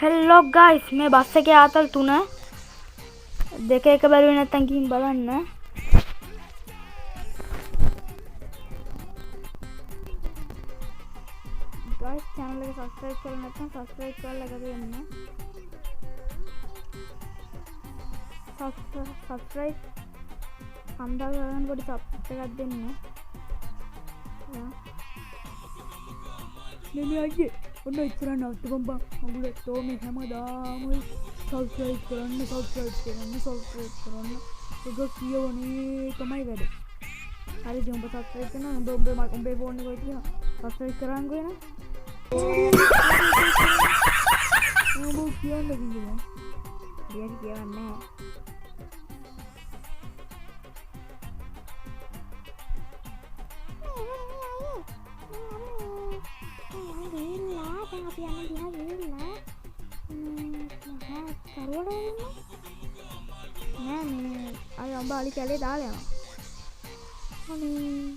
හෙල්ලෝ guys මේ bus එකේ ආතල් 3 දෙක එක බැලුවේ නැත්තම් ගිහින් බලන්න ගයිස් channel එක subscribe කරලා නැත්නම් subscribe කරලා ගන්න subscribe කන්දල් ගන්න පොඩි sub එකක් දෙන්න නේ අයියේ ඔන්න ඉතර නවත්තපන් බං මගුල තෝම හැමදාම subscribe කරන්න එක කියවනේ තමයි වැඩ හරි ජොම්බ subscribe කරනවා උඹේ ෆෝන් එකේ තියෙනවා subscribe කරන්කෝ එන උඹ කියන්නේ කිව්වා රියන් කියවන්නේ අය අම්බාලි කැලේ දාලා යනවා අනේ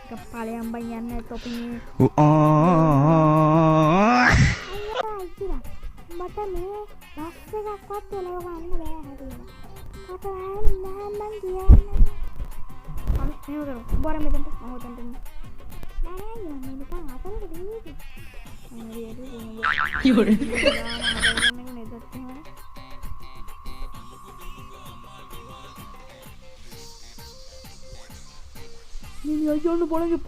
කප්පාලේ අම්බන් යන්නේ තොපිනේ මට මේ බස් එකක්වත් එලවන්න බෑ හරියට කට වහන්න මම කියන්නේ අනේ නේ බොර මෙතනට මම උතන්ට නෑ යන්නේ නිකන් අතලට දෙන්නේ යෝරේ Ini aja lu boleh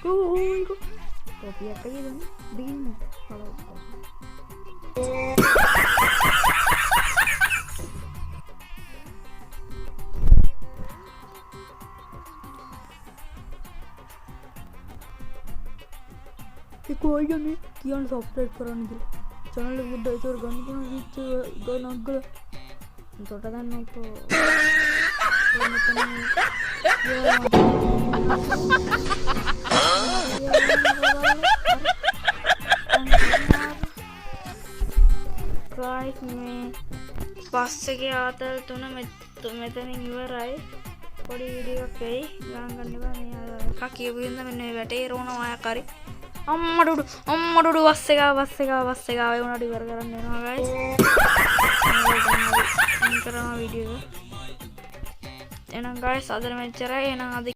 Go. Kopi apa gitu? Dingin. Kalau कोई नहीं किया सब्सक्राइब कराने के चैनल को दे और गन को रीच गन अंकल छोटा दान तो गाइस मैं बस के आतल तूने मैं तो नहीं इवराई थोड़ी वीडियो कई गान करने का नहीं का किए भी मैंने बैठे रोना आया करे अम्मडुडु बस का वे उना डिवर करने ना गाइस करना वीडियो एना गाइस अदर में चरा एना